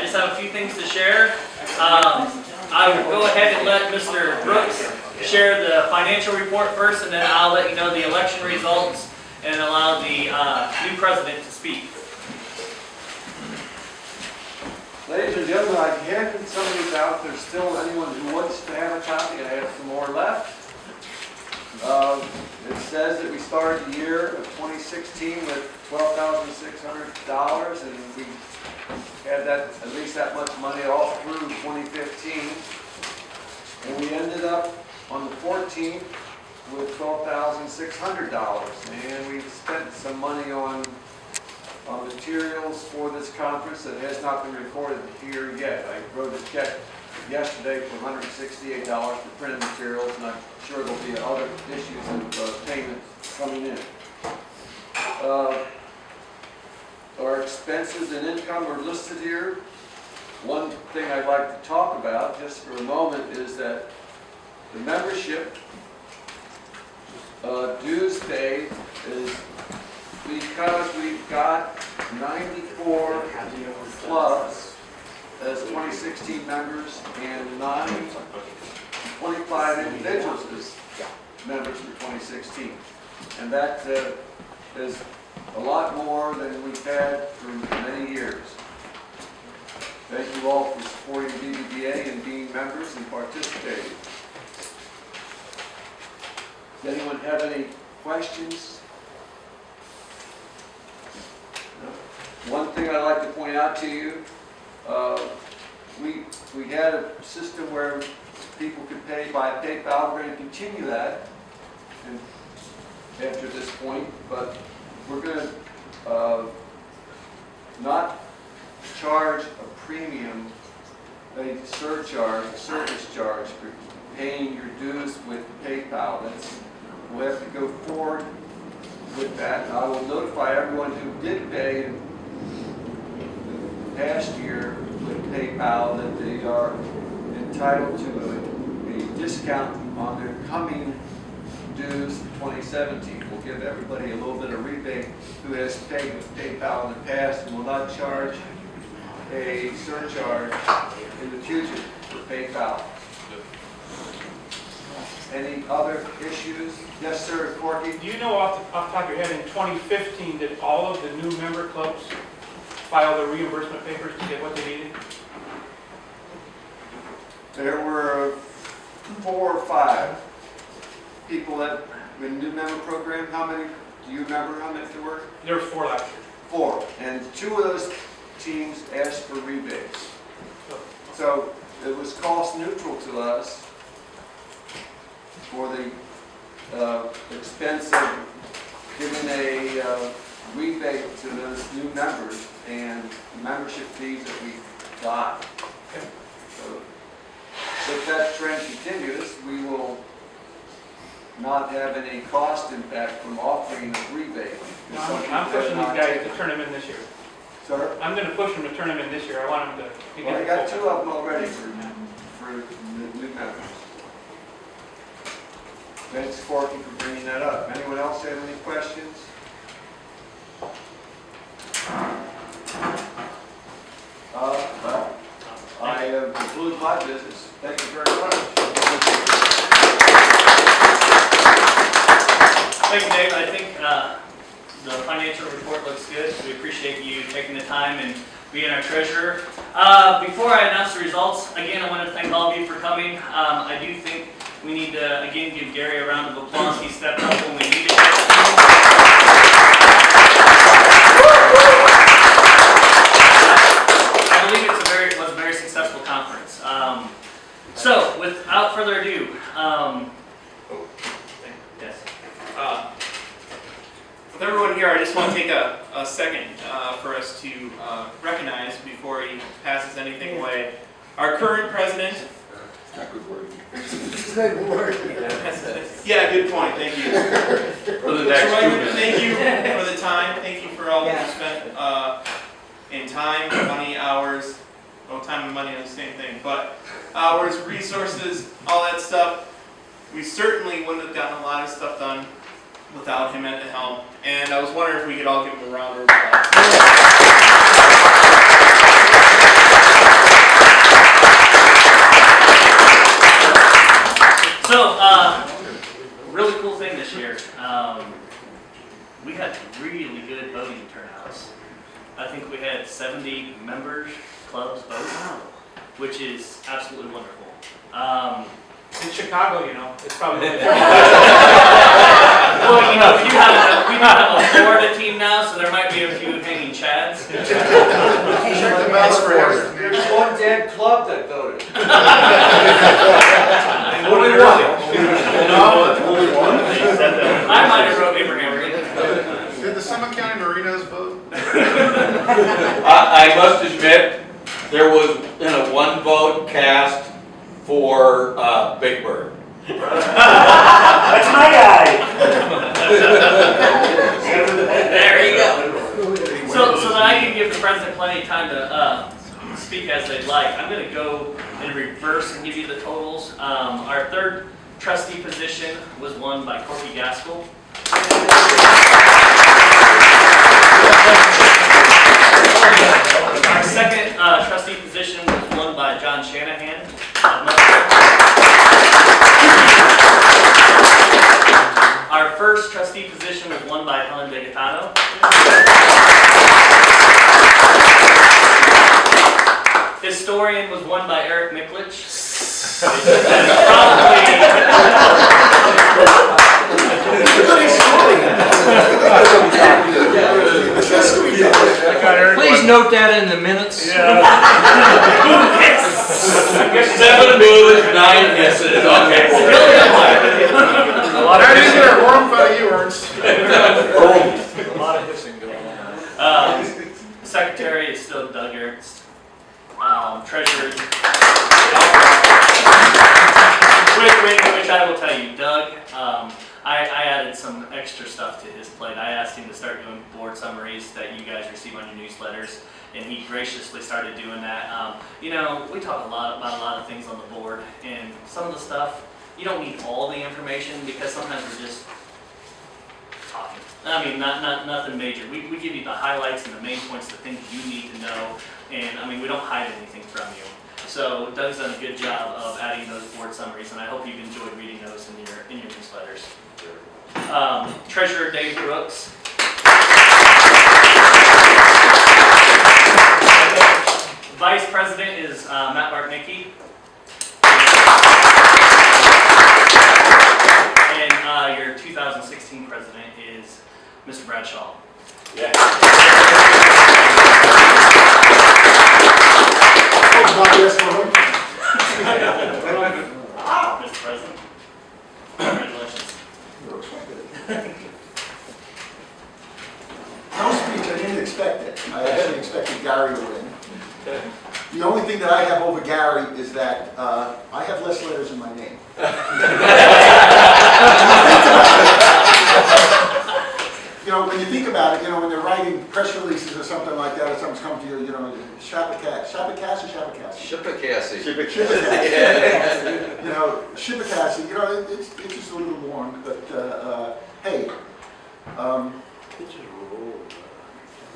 I just have a few things to share. I will go ahead and let Mr. Brooks share the financial report first, and then I'll let you know the election results and allow the new president to speak. Ladies and gentlemen, I handed some of these out. There's still anyone who wants to have a copy. I have some more left. It says that we started the year of 2016 with $12,600, and we had that at least that much money all through 2015. And we ended up on the 14th with $12,600, and we've spent some money on materials for this conference that has not been recorded here yet. I wrote a check yesterday for $168 for printed materials, and I'm sure there'll be other issues of payment coming in. Our expenses and income are listed here. One thing I'd like to talk about just for a moment is that the membership dues paid is because we've got 94 clubs as 2016 members and 25 individuals as members for 2016. And that is a lot more than we've had for many years. Thank you all for supporting VBBA and being members and participating. Does anyone have any questions? No? One thing I'd like to point out to you, we had a system where people could pay by PayPal. We're going to continue that after this point, but we're going to not charge a premium, a surcharge, a service charge for paying your dues with PayPal. We'll have to go forward with that. And I will notify everyone who did pay in the past year with PayPal that they are entitled to a discount on their coming dues 2017. We'll give everybody a little bit of rebate who has paid with PayPal in the past, and will not charge a surcharge in the future for PayPal. Any other issues? Yes, sir, Corky? Do you know off the top of your head, in 2015, did all of the new member clubs file their reimbursement papers to get what they needed? There were 4 or 5 people that in the new member program. How many? Do you remember how many there were? There were 4 last year. 4, and 2 of those teams asked for rebates. So it was cost neutral to us for the expense of giving a rebate to those new members and membership fees that we got. Okay. So if that trend continues, we will not have any cost impact from offering a rebate. I'm pushing these guys to turn them in this year. Sir? I'm going to push them to turn them in this year. I want them to get Well, I got full. 2 of them already for the new members. Thanks, Corky, for bringing that up. Anyone else have any questions? Well, I conclude my business. Thank you very much. Thank you, Dave. I think the financial report looks good. We appreciate you taking the time and being our treasurer. Before I announce the results, again, I want to thank all of you for coming. I do think we need to, again, give Gary a round of applause. He stepped up when we needed it. I believe it was a very successful conference. So, without further ado, yes. With everyone here, I just want to take a second for us to recognize, before he passes anything away, our current president. Good word. Yeah, good point. Thank you. For the next 2 minutes. Thank you for the time. Thank you for all that you spent in time, money, hours. Well, time and money are the same thing, but hours, resources, all that stuff. We certainly wouldn't have gotten a lot of stuff done without him at the helm. And I was wondering if we could all give him a round of applause. this year. We had really good voting turnouts. I think we had 70 members, clubs vote, which is absolutely wonderful. In Chicago, you know, it's probably. Well, you know, we have a Florida team now, so there might be a few hanging chads. Check the ballots for everything. There's one dead club that voted. Only one. I might have wrote Abraham Lincoln. Did the Summit County Marinos vote? I must admit, there was one vote cast for Big Bird. That's my guy. There you go. So that I can give the president plenty of time to speak as they'd like, I'm going to go in reverse and give you the totals. Our third trustee position was won by Corky Gaskell. Our second trustee position was won by John Shanahan. Our first trustee position was won by Helen Degatano. Historian was won by Eric Miklich. Please note that in the minutes. 7 moves, 9 misses. Okay. Now you get a warm fight of you, Ernst. A lot of hissing going on. Secretary is still Doug Ernst. Treasurer, which I will tell you, Doug, I added some extra stuff to his plate. I asked him to start doing board summaries that you guys receive on your newsletters, and he graciously started doing that. You know, we talk about a lot of things on the board, and some of the stuff, you don't need all the information because sometimes we're just talking. I mean, nothing major. We give you the highlights and the main points, the things you need to know, and I mean, we don't hide anything from you. So Doug's done a good job of adding those board summaries, and I hope you've enjoyed reading those in your newsletters. Treasurer Dave Brooks. Vice President is Matt Bartnicki. And your 2016 President is Mr. Bradshaw. Yeah. Mr. President. Congratulations. No speech, I didn't expect it. I actually expected Gary to win. The only thing that I have over Gary is that I have less letters in my name. You know, when you think about it, you know, when they're writing press releases or something like that, or something's coming to you, you know, Shapacassi or Shapacassi? Shippacassi. You know, Shipacassi, you know, it's just a little warm, but hey,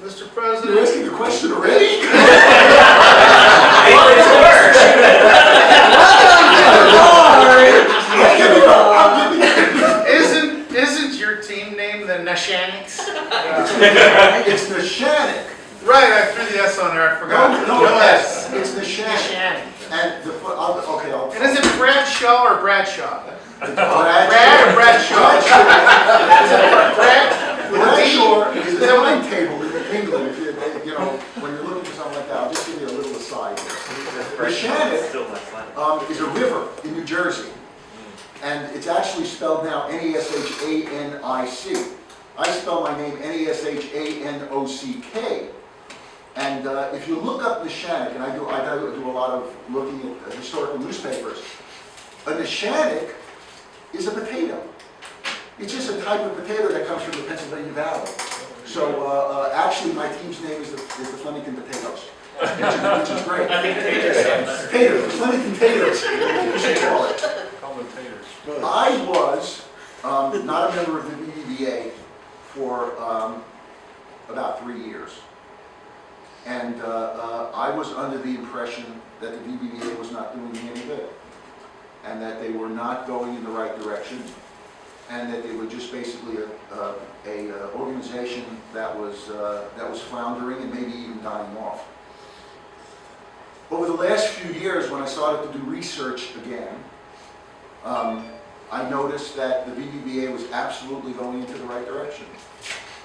Mr. you're President, asking the question already? isn't your team named the Nashanics? It's the Shannick. Right, I threw the S on there, I forgot. No S. It's the Shannick. Nashanic. And the okay, I'll. And is it Bradshaw or Bradshaw? Brad Brad or Bradshaw? Brad? With a D? Bradshaw is the timetable in England. If you know, when you're looking for something like that, I'll just give you a little aside. The Shannick is a river in New Jersey, and it's actually spelled now N-E-S-H-A-N-I-C. I spell my name N-E-S-H-A-N-O-C-K. And if you look up Neshannock, and I do a lot of looking at historical newspapers, a Neshannock is a potato. It's just a type of potato that comes from the Pennsylvania Valley. So actually, my team's name is the Flemington Potatoes, which is great. I think Taters sound better. Potatoes, Flemington Potatoes, you should call it. Commentators. I was not a member of the VBBA for about 3 years. And I was under the impression that the VBBA was not doing me any good, and that they were not going in the right direction. and that they were just basically a organization that was floundering and maybe even dying off. Over the last few years, when I started to do research again, I noticed that the VBBA was absolutely going into the right direction.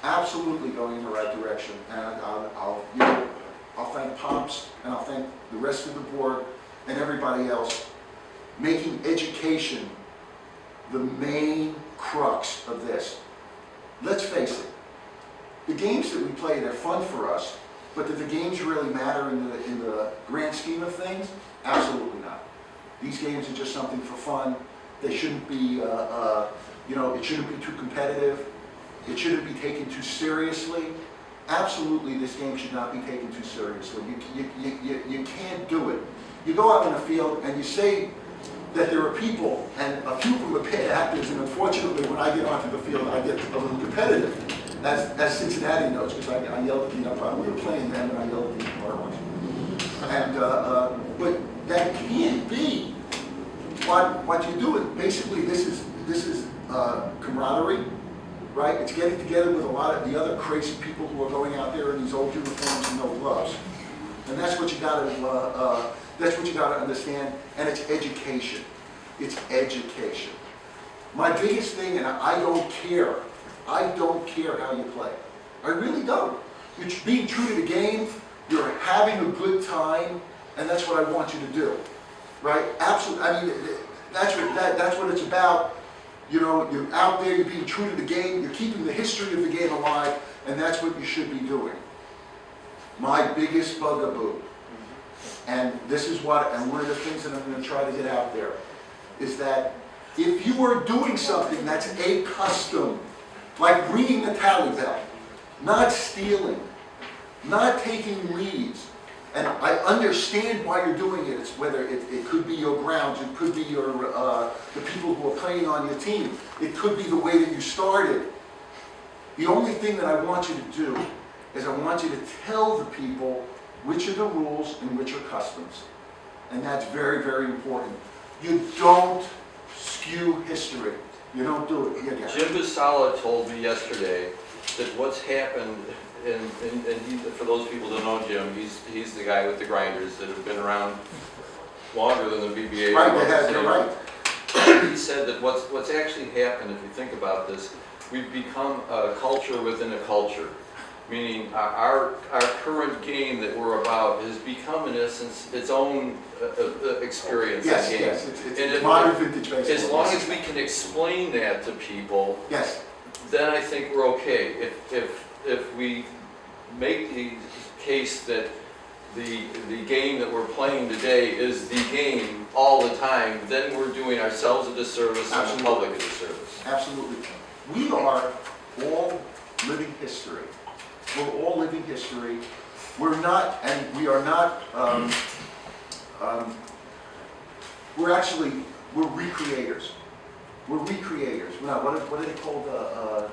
Absolutely going in the right direction. And I'll thank Pops, and I'll thank the rest of the board and everybody else, making education the main crux of this. Let's face it, the games that we play, they're fun for us, but do the games really matter in the grand scheme of things? Absolutely not. These games are just something for fun. They shouldn't be, it shouldn't be too competitive. It shouldn't be taken too seriously. Absolutely, this game should not be taken too seriously. You can't do it. You go out in the field and you say that there are people, and a few of them are bad actors, and unfortunately, when I get onto the field, I get a little competitive, as Cincinnati knows, because I yelled at the, we were playing them, and I yelled at the other ones. And, but that can't be what you're doing. Basically, this is camaraderie, right? It's getting together with a lot of the other crazy people who are going out there in these old uniforms and no gloves. And that's what you got to understand, and it's education. It's education. My biggest thing, and I don't care how you play. I really don't. You're being true to the game, you're having a good time, and that's what I want you to do, right? Absolutely. I mean, that's what it's about. You know, you're out there, you're being true to the game, you're keeping the history of the game alive, and that's what you should be doing. My biggest bugaboo, and this is one of the things that I'm going to try to get out there, is that if you are doing something that's a custom, like ringing the tally bell, not stealing, not taking leads, and I understand why you're doing it. It's whether it could be your grounds, it could be your the people who are playing on your team, it could be the way that you started. The only thing that I want you to do is I want you to tell the people which are the rules and which are customs. And that's very, very important. You don't skew history. You don't do it. Yeah. Jim Basala told me yesterday that what's happened, and he, for those people that know Jim, he's the guy with the grinders that have been around longer than the VBA. Right, you're right. He said that what's actually happened, if you think about this, we've become a culture within a culture. Meaning our current game that we're about has become, in essence, its own experience Yes, in game. yes, it's modern vintage baseball. As long as we can explain that to people, yes, then I think we're okay. If we make the case that the game that we're playing today is the game all the time, then we're doing ourselves a disservice and the public a disservice. absolutely. We are all living history. We're all living history. We're not, and we are not, we're recreators. We're recreators. We're not, what are they called?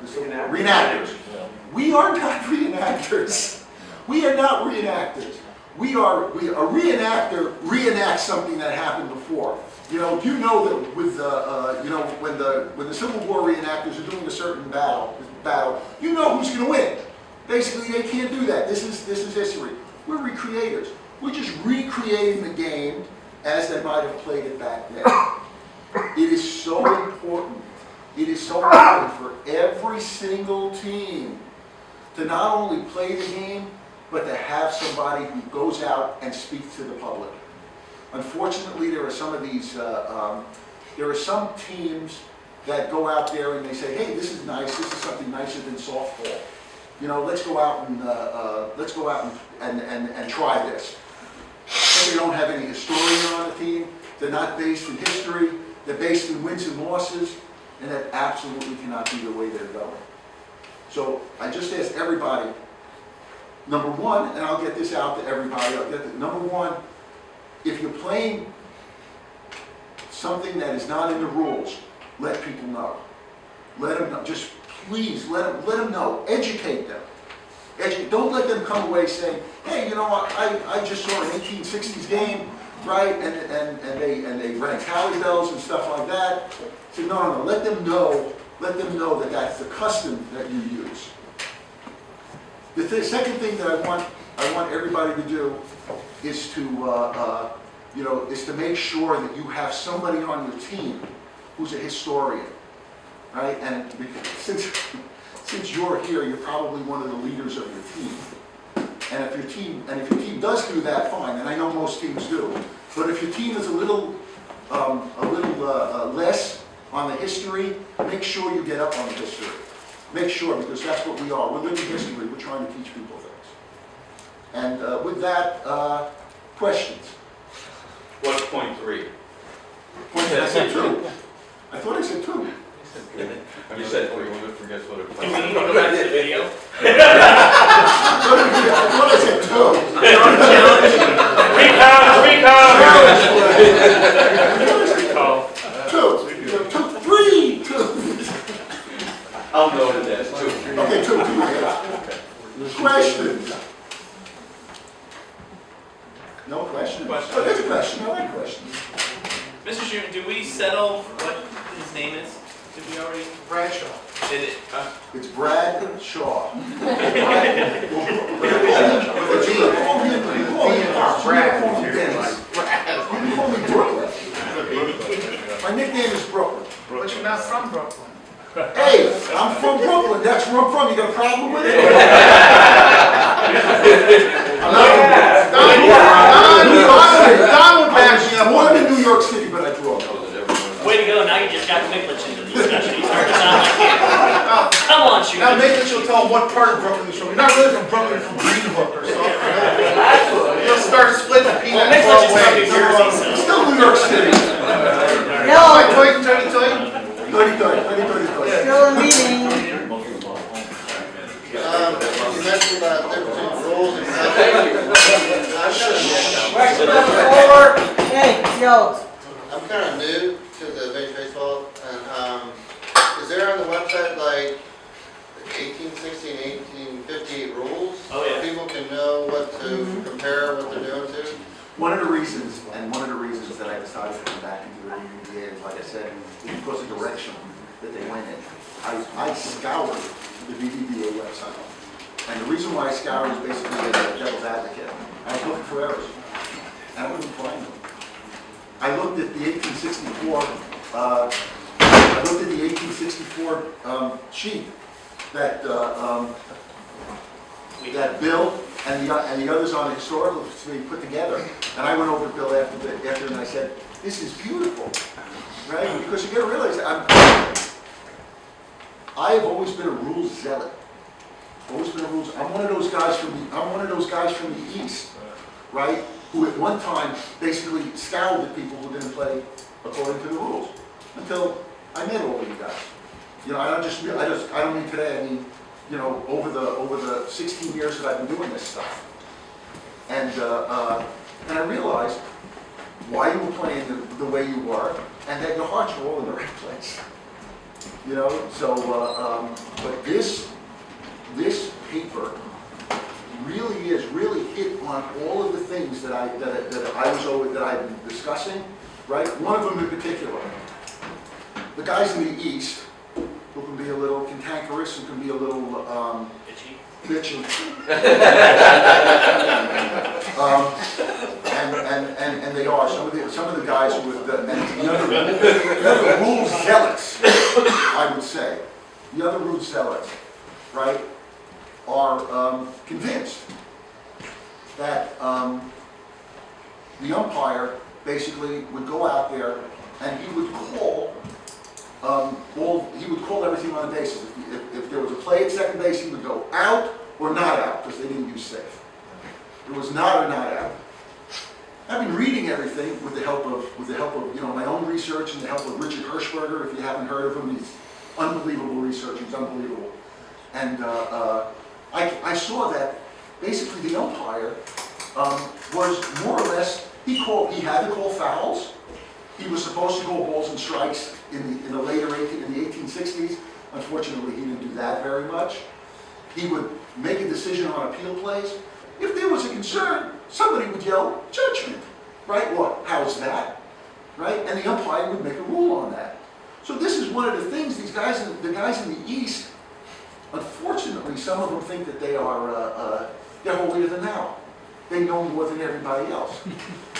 Reenactors. We are not reenactors. We are not reenactors. A reenactor reenacts something that happened before. You know that with when the Civil War reenactors are doing a certain battle, you know who's going to win. Basically, they can't do that. This is history. We're recreators. We're just recreating the game as they might have played it back then. It is so important. It is so important for every single team to not only play the game, but to have somebody who goes out and speaks to the public. Unfortunately, there are some of these. There are some teams that go out there and they say, "Hey, this is nice. This is something nicer than softball. You know, let's go out and try this." But they don't have any historian on the team. They're not based in history. They're based in wins and losses, and that absolutely cannot be the way they're going. So I just asked everybody. Number one, and I'll get this out to everybody. Number one, if you're playing something that is not in the rules, let people know. Let them know. Just please let them know. Educate them. Don't let them come away saying, "Hey, you know what? I just saw an 1860s game, right? And they rang tally bells and stuff like that." So no. Let them know let them know that that's the custom that you use. The second thing that I want everybody to do is to, is to make sure that you have somebody on your team who's a historian, right? And since you're here, you're probably one of the leaders of your team. And if your team does do that, fine. And I know most teams do. But if your team is a little less on the history, make sure you get up on the history. Make sure, because that's what we are. We're living history. We're trying to teach people things. And with that, questions? What's point 3? I said 2. I thought I said 2. You said 3, we'll forget what it was. Do we need to go back to the video? I thought I said 2. 3. 2. I'll note it as 2. Okay, 2. Yeah. Questions? No questions? Oh, there's a question. I like questions. Mr. Schuman, do we settle what his name is? Did we already? Bradshaw. Did it? It's Brad Shaw. You can call me Brooklyn. My nickname is Brooklyn. But you're not from Brooklyn. Hey, I'm from Brooklyn. That's where I'm from. You got a problem with it? Don would back me up. I was born in New York City, but I grew up. Way to go, now you just got Miklich into the discussion. You started to sound like him. Come on, shoot. Now maybe she'll tell what part of Brooklyn you're from. You're not really from Brooklyn, you're from Greenbrook or something. You'll start splitting the Well, peanuts Miklich all is from New ways. Jersey, so. Still New York City. Like Toy, Tony, Toy? 30. Still a meeting. You mentioned about different rules and Question number 4. Hey, yo. I'm kind of new to the vintage baseball, and is there on the website like 1860 and 1858 rules? Oh, yeah. So people can know what to compare what they're doing to? One of the reasons that I decided to come back into the VBBA, like I said, is because of the direction that they went in. I scoured the VBBA website. And the reason why I scoured is basically as a devil's advocate. I was looking for errors. And I couldn't find them. I looked at the 1864, sheet that that Bill and the others on the historical committee put together. And I went over to Bill after and I said, "This is beautiful, right?" Because you got to realize I've always been a rules zealot. Always been a rules. I'm one of those guys from the East, right? Who at one time basically scowled at people who didn't play according to the rules. Until I met all of you guys. You know, I don't mean today. I mean, you know, over the 16 years that I've been doing this stuff. And I realized why you were playing the way you were, and that your hearts were all in the right place. You know, so but this paper really hit on all of the things that I've been discussing, right? One of them in particular, the guys in the East who can be a little cantankerous, who can be a little bitchy, and they are some of the guys with the other rules zealots, I would say, the other rules zealots, right, are convinced that the umpire basically would go out there and he would call everything on the bases. If there was a play at second base, he would go out or not out because they didn't use safe. It was not or not out. I've been reading everything with the help of my own research and the help of Richard Hirschberger. If you haven't heard of him, he's unbelievable research. He's unbelievable. And I saw that basically the umpire was more or less, he had to call fouls. He was supposed to call balls and strikes in the 1860s. Unfortunately, he didn't do that very much. He would make a decision on appeal plays. If there was a concern, somebody would yell, "Judgment," right? Well, how's that? Right? And the umpire would make a rule on that. So this is one of the things, the guys in the East, unfortunately, some of them think that they are, they're holier than thou. They know more than everybody else,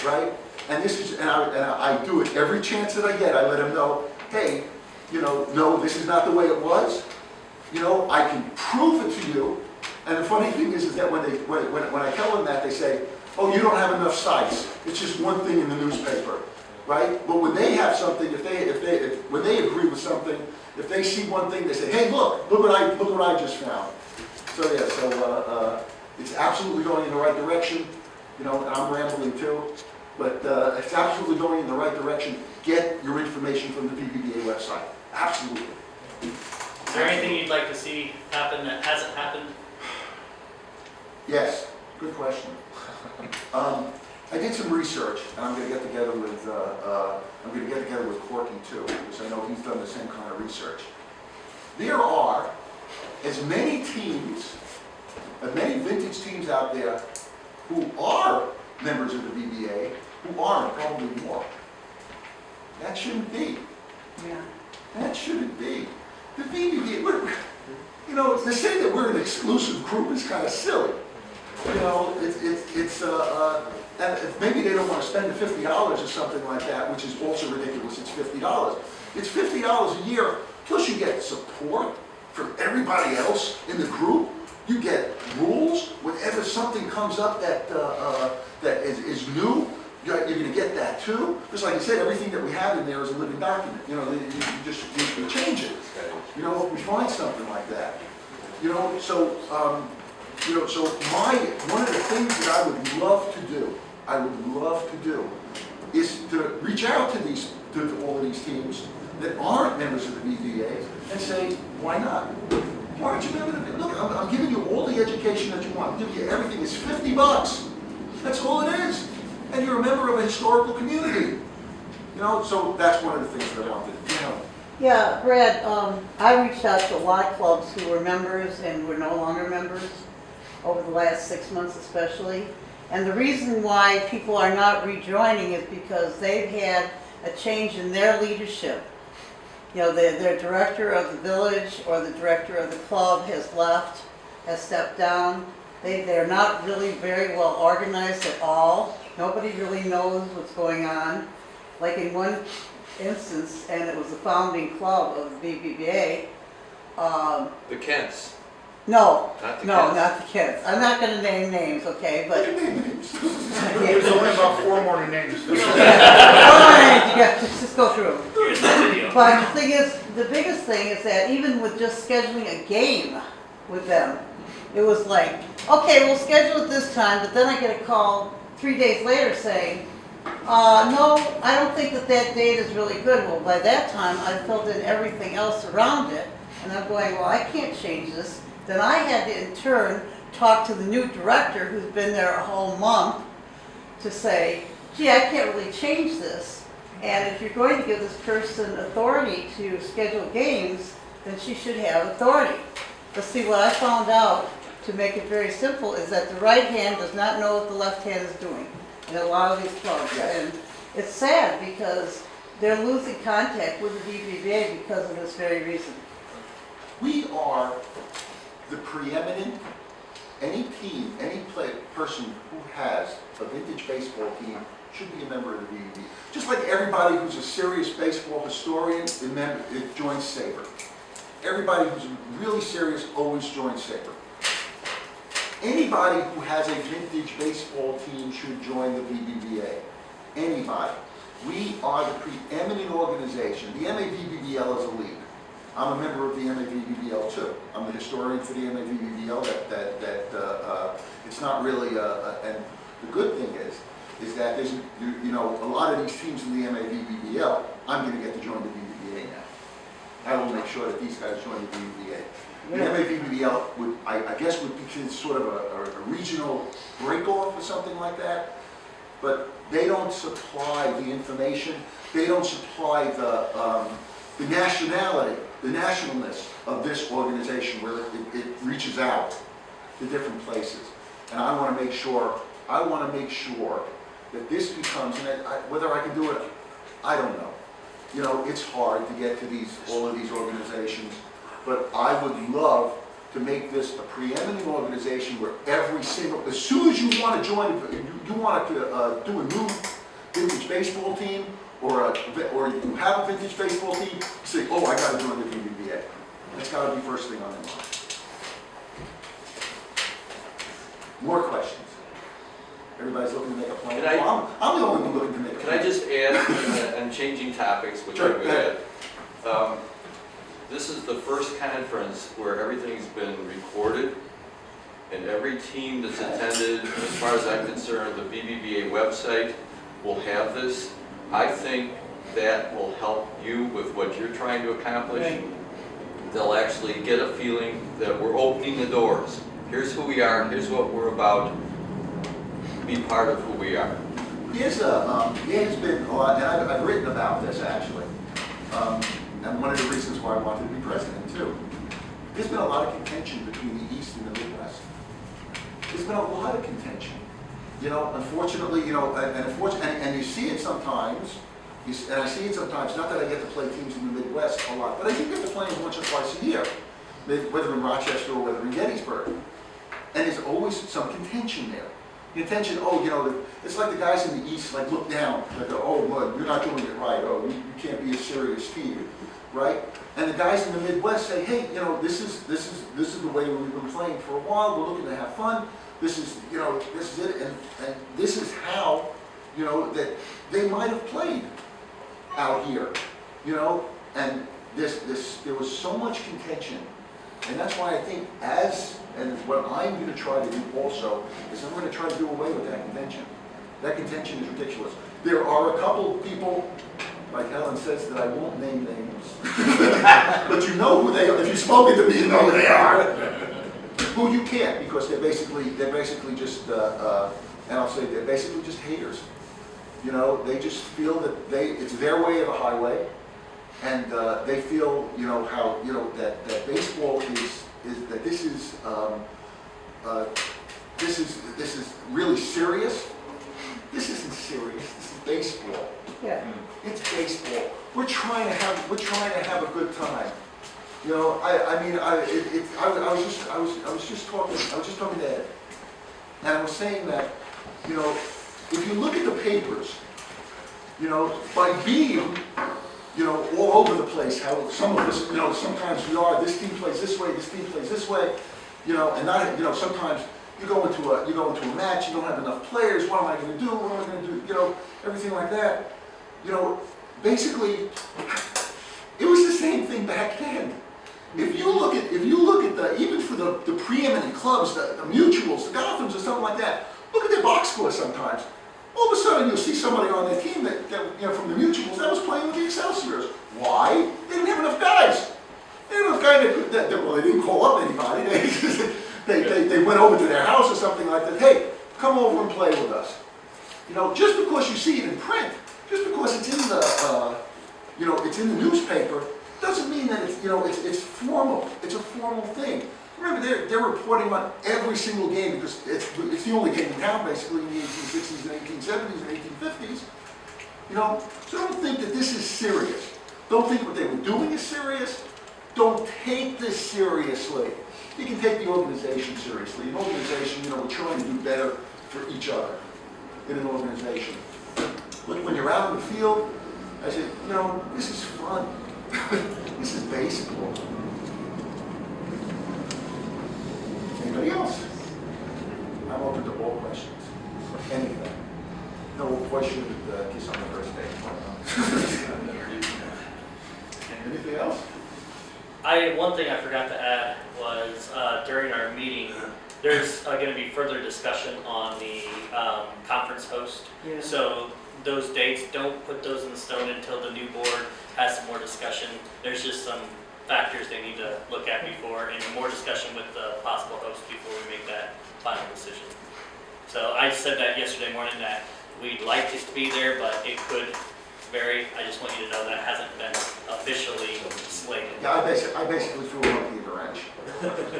right? And this is, and I do it every chance that I get. I let them know, hey, you know, no, this is not the way it was. You know, I can prove it to you. And the funny thing is that when I tell them that, they say, oh, you don't have enough sites. It's just one thing in the newspaper, right? But when they have something, when they agree with something, if they see one thing, they say, hey, look what I just found. So yeah, so it's absolutely going in the right direction. You know, and I'm rambling too, but it's absolutely going in the right direction. Get your information from the VBBA website. Absolutely. Is there anything you'd like to see happen that hasn't happened? Yes, good question. I did some research, and I'm going to get together with Corky too, because I know he's done the same kind of research. There are as many teams, as many vintage teams out there who are members of the VBA, who aren't, probably more. That shouldn't be. Yeah. That shouldn't be. The VBBA, you know, to say that we're an exclusive group is kind of silly. You know, and maybe they don't want to spend the $50 or something like that, which is also ridiculous. It's $50. It's $50 a year, plus you get support from everybody else in the group. You get rules. Whenever something comes up that is new, you're going to get that too. Just like I said, everything that we have in there is a living document. You know, you change it. You know, if we find something like that. You know, so one of the things that I would love to do, is to reach out to all of these teams that aren't members of the VBA and say, why not? Why aren't you member of the VBA? Look, I'm giving you all the education that you want. I'm giving you everything. It's $50. That's all it is. And you're a member of a historical community. You know, so that's one of the things that I wanted. You know. Yeah, Brad, I reached out to a lot of clubs who were members and were no longer members over the last 6 months especially. And the reason why people are not rejoining is because they've had a change in their leadership. You know, their director of the village or the director of the club has left, has stepped down. They're not really very well organized at all. Nobody really knows what's going on. Like in one instance, and it was the founding club of the VBBA. The Kents. No, Not the no, Kents. not the kids. I'm not going to name names, okay? But There's only about 4 more names. yeah, just go through them. Here's the video. But the thing is, the biggest thing is that even with just scheduling a game with them, it was like, okay, we'll schedule it this time, but then I get a call 3 days later saying, no, I don't think that date is really good. Well, by that time, I filled in everything else around it, and I'm going, well, I can't change this. Then I had to, in turn, talk to the new director, who's been there a whole month, to say, gee, I can't really change this. And if you're going to give this person authority to schedule games, then she should have authority. But see, what I found out, to make it very simple, is that the right hand does not know what the left hand is doing in a lot of these clubs. And it's sad because they're losing contact with the VBBA because of this very reason. We are the preeminent, any team, any person who has a vintage baseball team should be a member of the VBBA. Just like everybody who's a serious baseball historian joins SABR. Everybody who's really serious always joins SABR. Anybody who has a vintage baseball team should join the VBBA. Anybody. We are the preeminent organization. The MAVBBL is a league. I'm a member of the MAVBBL too. I'm the historian for the MAVBBL. It's not really and the good thing is that there's, you know, a lot of these teams in the MAVBBL, I'm going to get to join the VBBA now. I will make sure that these guys join the VBBA. The MAVBBL would, I guess, would be sort of a regional break-off or something like that, but they don't supply the information. They don't supply the nationality, the nationalness of this organization, where it reaches out to different places. And I want to make sure that this becomes, and whether I can do it, I don't know. you know, it's hard to get to all of these organizations, but I would love to make this a preeminent organization where every single, as soon as you want to join, you want to do a new vintage baseball team, or you have a vintage baseball team, you say, oh, I got to join the VBBA. That's got to be first thing on the mind. More questions? Everybody's looking to make a plan? Can I- Well, I'm the only one looking to make a Can I plan. just add, and changing topics, which Sure, I'm good at. This is the first conference where everything's been recorded, and every team that's attended, as far as I'm concerned, the BBBA website will have this. I think that will help you with what you're trying to accomplish. They'll actually get a feeling that we're opening the doors. Here's who we are, here's what we're about. Be part of who we are. There's been a lot, and I've written about this actually, and one of the reasons why I wanted to be president too. There's been a lot of contention between the East and the Midwest. There's been a lot of contention. You know, unfortunately, you know, and you see it sometimes, and I see it sometimes, not that I get to play teams in the Midwest a lot, but I do get to play them once or twice a year, whether in Rochester or whether in Gettysburg. And there's always some contention there. Contention, oh, you know, it's like the guys in the East like look down, like, oh, well, you're not doing it right, oh, you can't be a serious team, right? And the guys in the Midwest say, hey, you know, this is the way we've been playing for a while, we're looking to have fun, this is, you know, this is it, and this is how, you know, that they might have played out here, you know, and there was so much contention, and that's why I think and what I'm going to try to do also is I'm going to try to do away with that contention. That contention is ridiculous. There are a couple people, like Helen says, that I won't name names, but you know who they are. If you've spoken to me, you know who they are. Who you can't, because they're basically just, and I'll say they're basically just haters. You know, they just feel that it's their way of the highway, and they feel, you know, how, you know, that baseball is that this is really serious. This isn't serious. This is baseball. Yeah. It's baseball. We're trying to have a good time. You know, I was just talking to Ed, and I was saying that, you know, if you look at the papers, you know, by being, you know, all over the place, how some of us, you know, sometimes we are, this team plays this way, this team plays this way, you know, and not, you know, sometimes you go into a match, you don't have enough players, what am I going to do, what am I going to do, you know, everything like that. You know, basically, it was the same thing back then. If you look at the, even for the preeminent clubs, the mutuals, the Gothams or something like that, look at their box score sometimes. All of a sudden, you'll see somebody on their team that you know, from the mutuals that was playing with the Excelsiors. Why? They didn't have enough guys. They didn't have enough guys well, they didn't call up anybody. They went over to their house or something like that. Hey, come over and play with us. You know, just because you see it in print, just because it's in the, you know, it's in the newspaper, doesn't mean that it's, you know, it's formal. It's a formal thing. Remember, they're reporting on every single game because it's the only game in town, basically, in the 1860s and 1870s and 1850s. You know, so don't think that this is serious. Don't think what they were doing is serious. Don't take this seriously. You can take the organization seriously. An organization, you know, we're trying to do better for each other in an organization. But when you're out in the field, I said, you know, this is fun. This is baseball. Anybody else? I'm open to all questions. Anything. No question with kiss on the first date. Anything else? One thing I forgot to add was during our meeting, there's going to be further discussion on the conference host. Yeah. So those dates, don't put those in stone until the new board has some more discussion. There's just some factors they need to look at before, and more discussion with the possible host before we make that final decision. So I said that yesterday morning that we'd like it to be there, but it could vary. I just want you to know that hasn't been officially slated. Yeah, I basically threw a monkey in the wrench.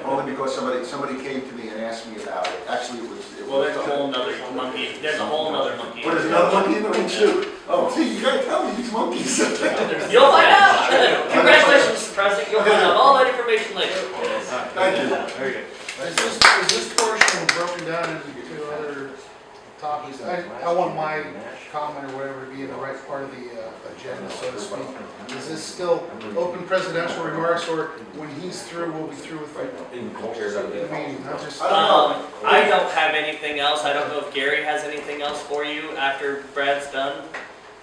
Only because somebody came to me and asked me about it. Actually, it was. Well, there's a whole nother monkey. There's a whole nother monkey. What is another monkey in the wrench too? Oh, see, you gotta tell me these monkeys. You'll find out. Congratulations, Mr. President. You'll find out all that information later. Thank you. Very good. Is this portion broken down into two other topics? I want my comment or whatever to be in the right part of the agenda, so to speak. Is this still open presidential remarks, or when he's through, we'll be through with the meeting? Not just. I don't have anything else. I don't know if Gary has anything else for you after Brad's done.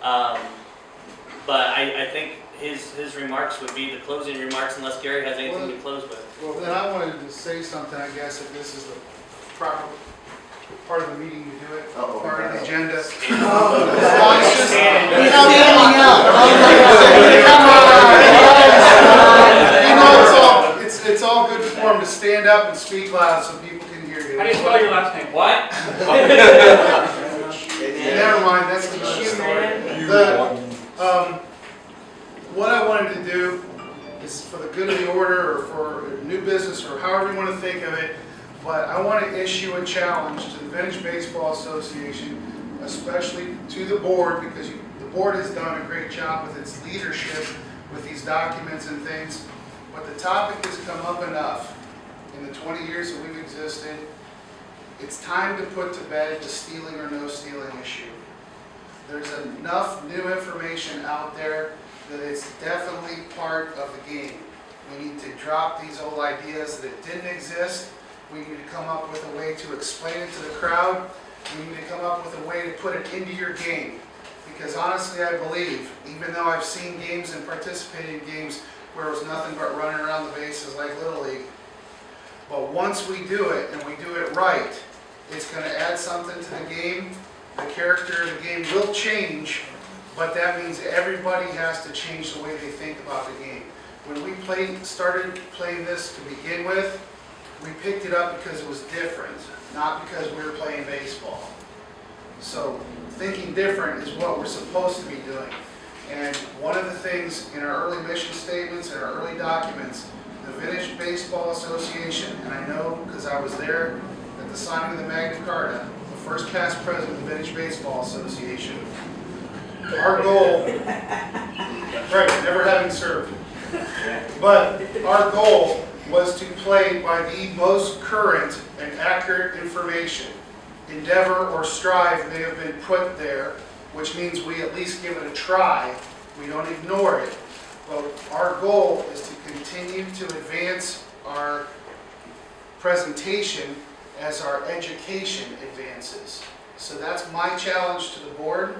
But I think his remarks would be the closing remarks unless Gary has anything to close with. Well, then I wanted to say something, I guess, if this is the proper part of the meeting to do it, Uh-oh. part of the agenda. He's standing up. You know, it's all good form to stand up and speak loud so people can hear you. How do you spell your last name? What? Never mind, that's another story. What I wanted to do is for the good of the order, or for new business, or however you want to think of it, but I want to issue a challenge to the Vintage Baseball Association, especially to the board, because the board has done a great job with its leadership with these documents and things, but the topic has come up enough in the 20 years that we've existed. It's time to put to bed the stealing or no stealing issue. There's enough new information out there that it's definitely part of the game. We need to drop these old ideas that it didn't exist. We need to come up with a way to explain it to the crowd. We need to come up with a way to put it into your game. Because honestly, I believe, even though I've seen games and participated in games where it was nothing but running around the bases like Little League, but once we do it, and we do it right, it's going to add something to the game. The character of the game will change, but that means everybody has to change the way they think about the game. When we started playing this to begin with, we picked it up because it was different, not because we were playing baseball. So thinking different is what we're supposed to be doing. And one of the things in our early mission statements and our early documents, the Vintage Baseball Association, and I know because I was there at the signing of the Magna Carta, the first past president of the Vintage Baseball Association, our goal, right, never having served, but our goal was to play by the most current and accurate information. Endeavor or strive may have been put there, which means we at least give it a try. We don't ignore it. But our goal is to continue to advance our presentation as our education advances. So that's my challenge to the board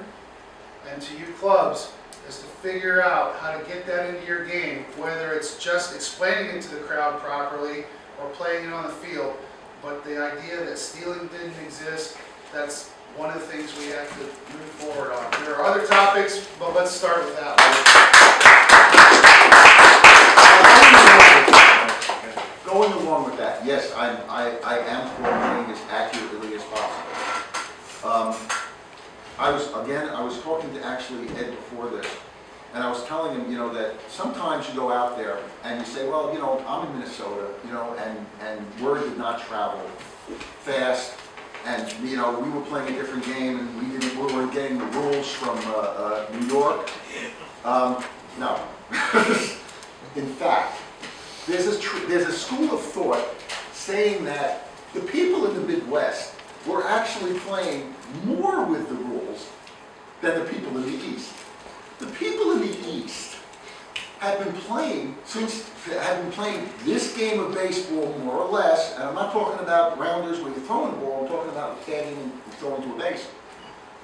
and to you clubs, is to figure out how to get that into your game, whether it's just explaining it to the crowd properly or playing it on the field. But the idea that stealing didn't exist, that's one of the things we have to move forward on. There are other topics, but let's start with that one. Going along with that, yes, I am formulating as accurately as possible. I was talking to actually Ed before this, and I was telling him, that sometimes you go out there and you say, well, I'm in Minnesota, and word did not travel fast, and, we were playing a different game, and we weren't getting the rules from New York. No. In fact, there's a school of thought saying that the people in the Midwest were actually playing more with the rules than the people in the East. The people in the East have been playing this game of baseball more or less, and I'm not talking about rounders where you're throwing the ball, I'm talking about tagging and throwing to a base.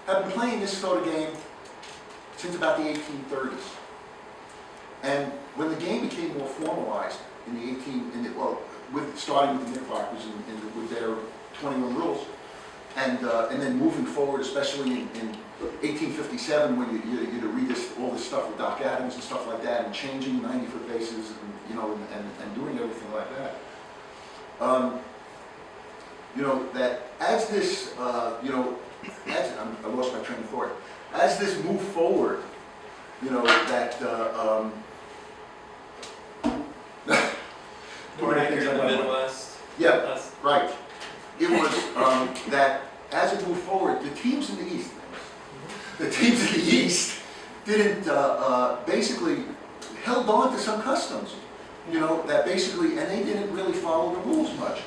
Have been playing this sort of game since about the 1830s. And when the game became more formalized starting with the Knickerbockers with their 21 rules, and then moving forward, especially in 1857, when you read all this stuff with Doc Adams and stuff like that, and changing 90-foot bases, and doing everything like that. That as this, I lost my train of thought. As this moved forward, More accurate in the Midwest. Yeah, That's- right. It was that as it moved forward, the teams in the East, the teams in the East didn't, basically held on to some customs, you know, that basically, and they didn't really follow the rules much.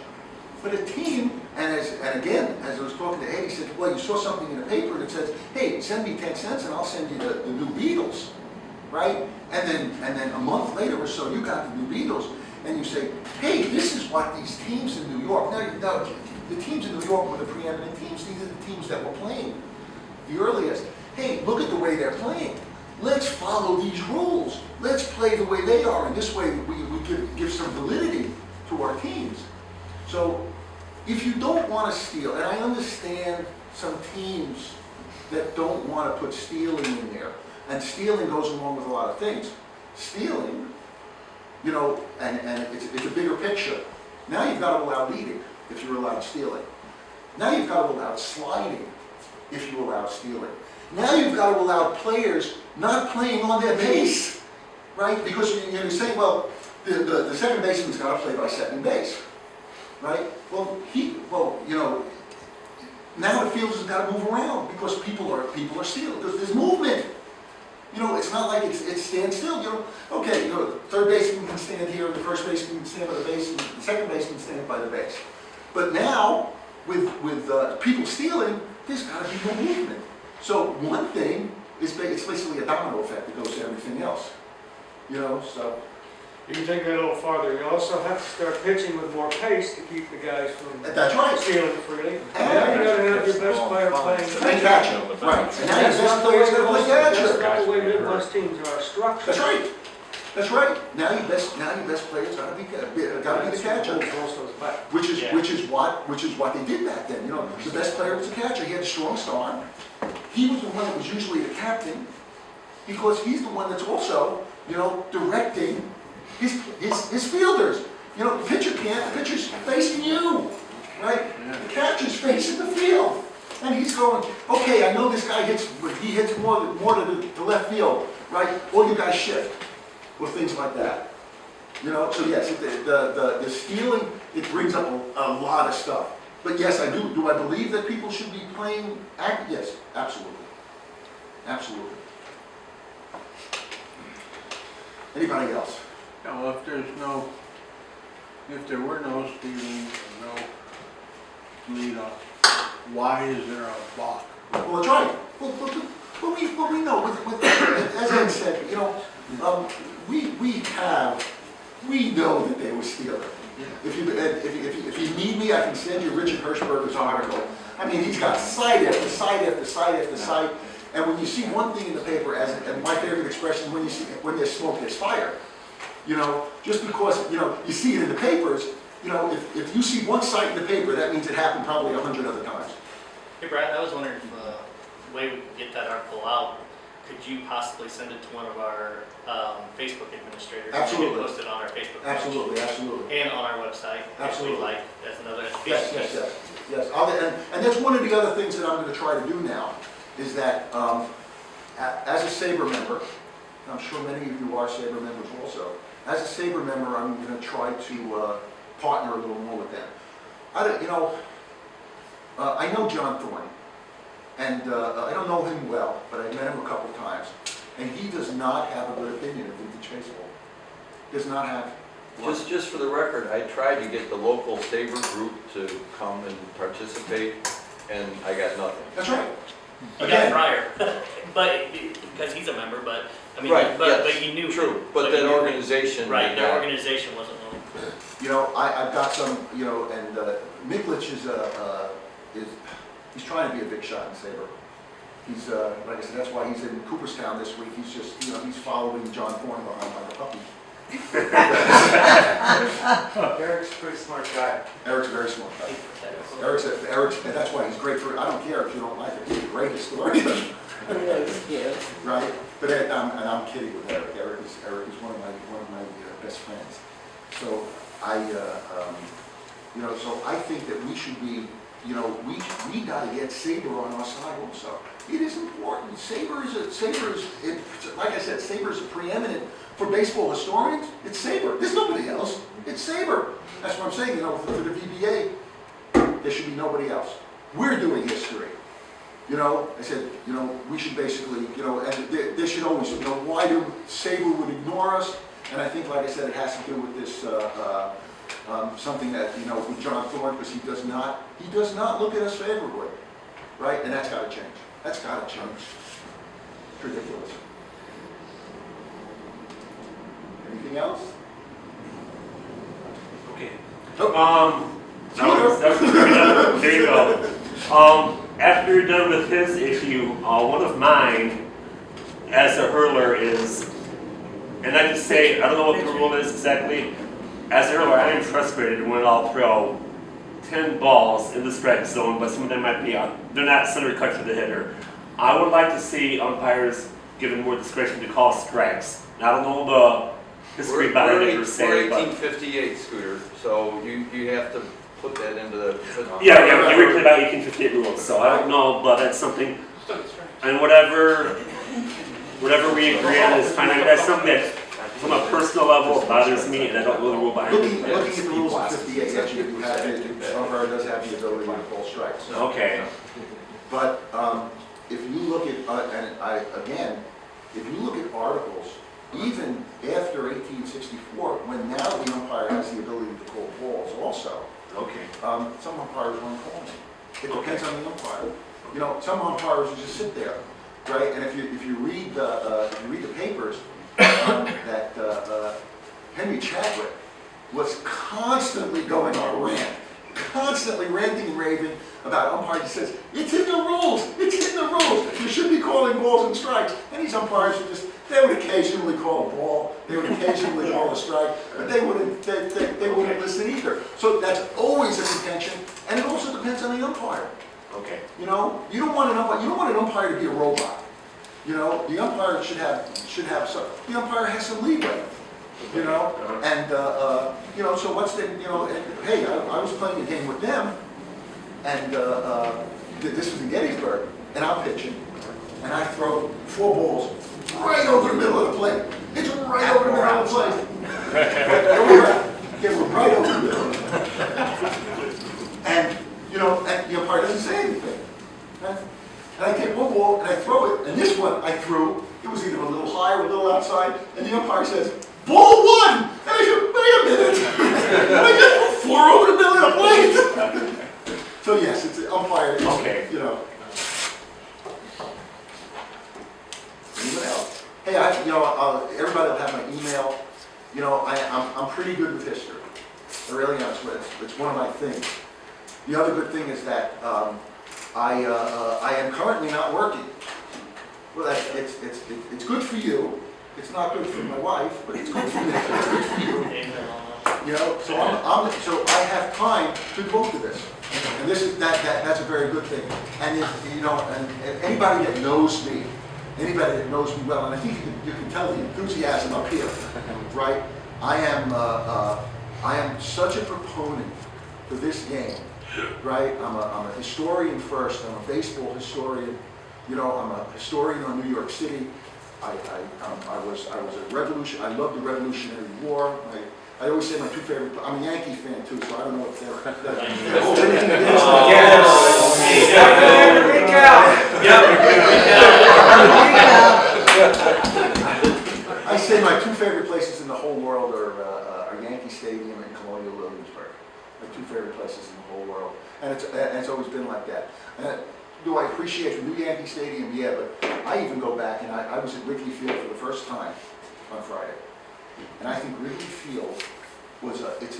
But a team, and again, as I was talking to Eddie, he said, well, you saw something in the paper that says, hey, send me 10 cents and I'll send you the new Beatles, right? And then a month later or so, you got the new Beatles, and you say, hey, this is what these teams in New York, now the teams in New York were the preeminent teams, these are the teams that were playing the earliest. Hey, look at the way they're playing. Let's follow these rules. Let's play the way they are, and this way we give some validity to our teams. So if you don't want to steal, and I understand some teams that don't want to put stealing in there, and stealing goes along with a lot of things. Stealing, you know, and it's a bigger picture. Now you've got to allow leading if you're allowed stealing. Now you've got to allow sliding if you allow stealing. Now you've got to allow players not playing on their base, right? Because you're saying, well, the second baseman's got to play by second base, right? Well, you know, now the fielders have got to move around because people are stealing. There's movement. You know, it's not like it stands still. You know, okay, you know, the third baseman can stand here, and the first baseman can stand by the base, and the second baseman can stand by the base. But now, with people stealing, there's got to be more movement. So one thing is it's basically a domino effect that goes to everything else. You know, so. You can take that a little farther. You also have to start pitching with more pace to keep the guys from That's right. stealing freely. Now you gotta have your best player playing And catcher, right. And now your best player's going to play That's catcher. not the way Midwest teams are structured. That's right. That's right. Now your best player's got to be the catcher. Most of us back. Which is what they did back then. You know, the best player was the catcher. He had a strong start. He was the one that was usually the captain because he's the one that's also, you know, directing his fielders. You know, the pitcher can't. The pitcher's facing you, right? The catcher's facing the field, and he's going, okay, I know this guy hits more to the left field, right? All you guys shift, or things like that. You know, so yes, the stealing, it brings up a lot of stuff. But yes, I do. Do I believe that people should be playing? Yes, absolutely. Absolutely. Anybody else? Now, if there were no stealing, no lead-off, why is there a balk? Well, that's right. Well, we know, as I said, you know, we know that they were stealing. If you need me, I can send you Richard Hirschberger's article. I mean, he's got site after site after site after site. And when you see one thing in the paper, and my favorite expression, when there's smoke, there's fire. You know, just because, you know, you see it in the papers, you know, if you see one site in the paper, that means it happened probably 100 other times. Hey Brad, I was wondering if the way we could get that article out, could you possibly send it to one of our Facebook administrators? Absolutely. We can post it on our Facebook page. Absolutely. And on our website. Absolutely. If we'd like, as another. Yes. And that's one of the other things that I'm going to try to do now, is that as a SABRE member, I'm sure many of you are SABRE members also, as a SABRE member, I'm going to try to partner a little more with them. I know John Thorne, and I don't know him well, but I met him a couple times, and he does not have a good opinion of vintage baseball. Does not have. Just for the record, I tried to get the local SABRE group to come and participate, and I got nothing. That's right. You got Fryer, but because he's a member, but I mean, Right, but yes, he knew. True, but that organization. Right, did their not. organization wasn't willing. You know, I've got some, you know, and Miklich he's trying to be a big shot in SABRE. He's, like I said, that's why he's in Cooperstown this week. He's just, you know, he's following John Thorne behind like a puppy. Eric's a pretty smart guy. Eric's a very smart guy. Eric's, and that's why he's great for, I don't care if you don't like it, he's a great historian. Right? But I'm kidding with Eric. Eric is one of my best friends. So you know, so I think that we should be, you know, we got to get SABRE on our side also. It is important. SABRE is, like I said, SABRE is a preeminent, for baseball historians, it's SABRE. There's nobody else. It's SABRE. That's what I'm saying, you know, for the VBA, there should be nobody else. We're doing history. You know, I said, you know, we should basically, you know, and there should always, you know, why do Sabre would ignore us? And I think, like I said, it has to do with this, something that, you know, with John Thorne, because he does not look at us favorably, right? And that's got to change. That's got to change. It's ridiculous. Anything else? Okay. Oh. There you go. After you're done with his issue, one of mine as a hurler is, and I just say, I don't know what the rule is exactly. As a hurler, I am frustrated when I'll throw 10 balls in the strike zone, but some of them might be they're not center cut to the hitter. I would like to see umpires given more discretion to call strikes. Now, I don't know the history behind it per se, We're but 1858, Scooter, so you have to put that into the. yeah, you were about 1858 rules, so I don't know, but that's something. And whatever we agree on is fine. That's something that, from a personal level, bothers me, and I don't know the rule behind Looking it. at the rules of 58, yes, you have, umpire does have the ability to call strikes. Okay. But if you look at, again, if you look at articles, even after 1864, when now the umpire has the ability to call balls also, Okay. some umpires won't call them. It depends on the umpire. You know, some umpires will just sit there, right? And if you read the papers, that Henry Chadwick was constantly going on a rant, constantly ranting and raving about umpires. He says, it's in the rules, it's in the rules. You should be calling balls and strikes. And these umpires would just, they would occasionally call a ball, they would occasionally call a strike, but they wouldn't listen either. So that's always a contention, and it also depends on the umpire. Okay. You know, you don't want an umpire to be a robot. You know, the umpire should have some, the umpire has some leeway. You know, and you know, so what's the, you know, and, hey, I was playing a game with them, and this was in Gettysburg, and I'm pitching, and I throw 4 balls right over the middle of the plate. It's right over the middle of the plate. They were right over the middle. And you know, and the umpire doesn't say anything. Right? And I take 1 ball and I throw it, and this one I threw. It was either a little high or a little outside, and the umpire says, "Ball 1!" And I said, "Wait a minute!" And I just threw 4 over the middle of the plate. So yes, it's an umpire. Okay. You know. Anyone else? Hey, everybody will have my email. You know, I'm pretty good with history. I really am. It's one of my things. The other good thing is that I am currently not working. Well, it's good for you. It's not good for my wife, but it's good for me. It's good for you. You know, so I have time to devote to this, and this is that's a very good thing. And you know, and anybody that knows me well, and I think you can tell the enthusiasm up here, right? I am such a proponent for this game, right? I'm a historian first. I'm a baseball historian. You know, I'm a historian on New York City. I was a revolution. I love the Revolutionary War. I always say my 2 favorite. I'm a Yankee fan too, so I don't know if they're anything against I say my 2 favorite places in the whole world are Yankee Stadium and Colonial Williamsburg. My 2 favorite places in the whole world, and it's always been like that. Do I appreciate the new Yankee Stadium? Yeah, but I even go back, and I was at Wrigley Field for the first time on Friday, and I think Wrigley Field was it's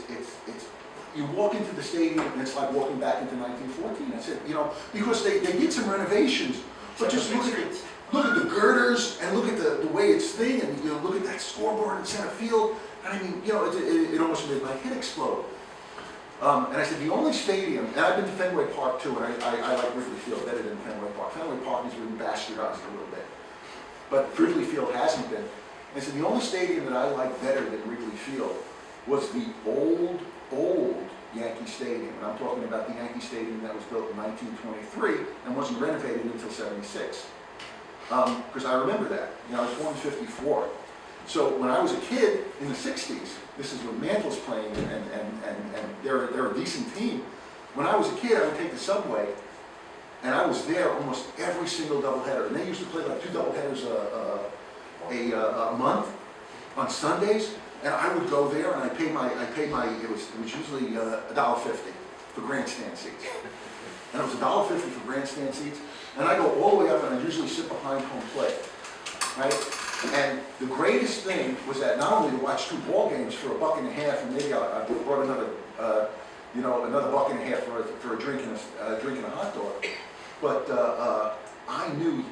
you walk into the stadium and it's like walking back into 1914. I said, you know, because they did some renovations, but just look at the girders and look at the way it's thing, and you know, look at that scoreboard in center field. And I mean, you know, it almost made my head explode. And I said, the only stadium, and I've been to Fenway Park too, and I like Wrigley Field better than Fenway Park. Fenway Park has been bastardized a little bit, but Wrigley Field hasn't been. And I said, the only stadium that I like better than Wrigley Field was the old Yankee Stadium. And I'm talking about the Yankee Stadium that was built in 1923 and wasn't renovated until '76. Because I remember that. You know, I was born in '54. So when I was a kid in the '60s, this is when Mantle's playing, and they're a decent team. When I was a kid, I would take the subway, And I was there almost every single doubleheader. And they used to play like 2 doubleheaders a month on Sundays. And I would go there and I paid my, it was usually $1.50 for grandstand seats. And it was $1.50 for grandstand seats. And I go all the way up and I usually sit behind home plate, right? And the greatest thing was that not only to watch 2 ball games for $1.50, and maybe I brought another, another $1.50 for a drink and a hot dog, but I knew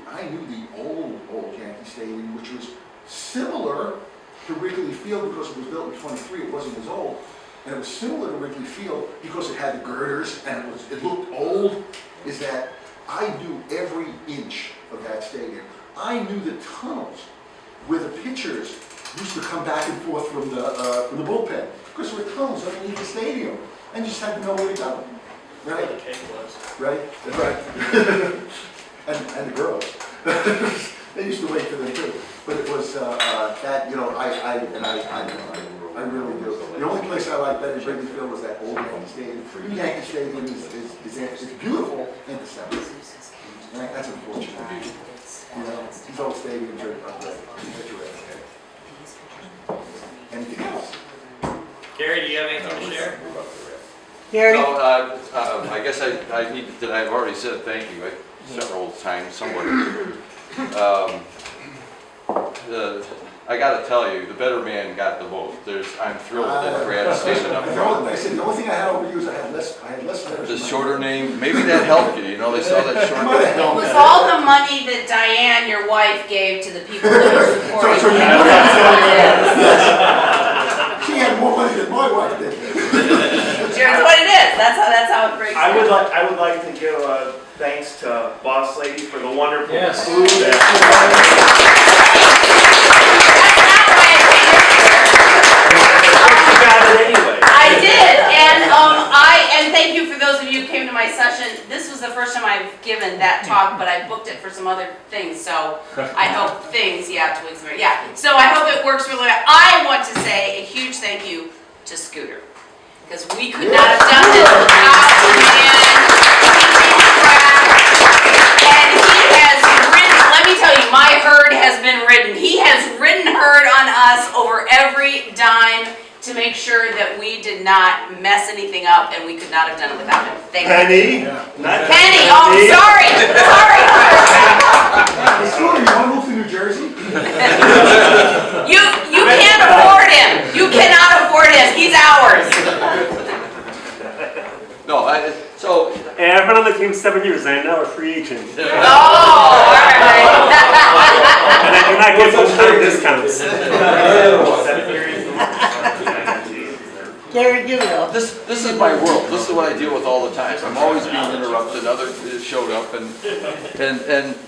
the old Yankee Stadium, which was similar to Wrigley Field because it was built in '23. It wasn't as old, and it was similar to Wrigley Field because it had the girders and it looked old. Is that I knew every inch of that stadium. I knew the tunnels where the pitchers used to come back and forth from the bullpen because there were tunnels underneath the stadium, and you just had to know where to go. Right? The cake was. Right? That's right. and the girls. They used to wait for them too. But it was that, I really do. The only place I like better than Wrigley Field was that old Yankee Stadium. New Yankee Stadium is beautiful and deceptive. And that's unfortunate. These old stadiums are picturesque. Anything else? Gary, do you have anything to share? Gary? No, I guess I've already said thank you several times, somebody. I gotta tell you, the better man got the vote. I'm thrilled that Brad standing up front. I said, the only thing I had over you is I had less letters. The shorter name, maybe that helped you, they saw that short name. It was all the money that Diane, your wife, gave to the people that were supporting So you you. know she had more money than my wife did. Sure, that's what it is. That's how it breaks I down. would like to give thanks to Boss Lady for the wonderful Yes. food. You got it anyway. I did, and thank you for those of you who came to my session. This was the first time I've given that talk, but I booked it for some other things, so I hope Twigsbury, So I hope it works really well. I want to say a huge thank you to Scooter, because we could not have done this without the man. And he has ridden, let me tell you, my herd has been ridden. He has ridden herd on us over every dime to make sure that we did not mess anything up, and we could not have done it without him. Thank you. Penny? Not Penny, oh, sorry. Scooter, you want to move to New Jersey? You can't afford him. You cannot afford him. He's ours. No, so, And I've been on the team 7 years, and I'm now a free agent. Oh, all right. And I do not get full-time discounts. Gary, give it up. this is my world. This is what I deal with all the time. I'm always being interrupted. Others showed up, and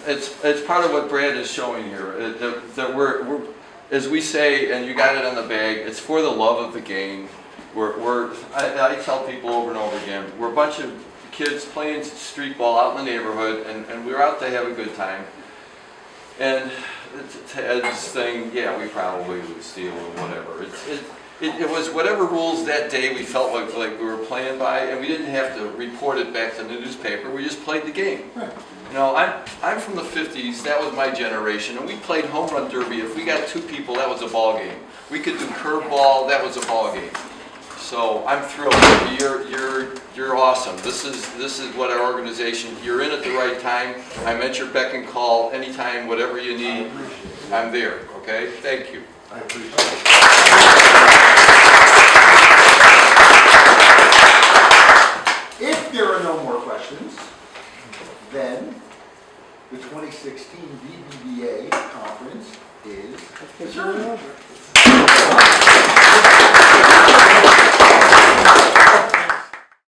it's part of what Brad is showing here. That we're as we say, and you got it on the bag. It's for the love of the game. I tell people over and over again, we're a bunch of kids playing street ball out in the neighborhood, and we're out to have a good time. And Ted's thing, yeah, we probably would steal and whatever. It was whatever rules that day we felt like we were playing by, and we didn't have to report it back to the newspaper. We just played the game. I'm from the 50s. That was my generation, and we played home run derby. If we got 2 people, that was a ball game. We could do curveball. That was a ball game. So I'm thrilled. You're awesome. This is what our organization. You're in at the right time. I'm at your beck and call anytime, whatever you need. I'm there. Okay. Thank you. I appreciate it. If there are no more questions, then the 2016 VBBA conference is adjourned.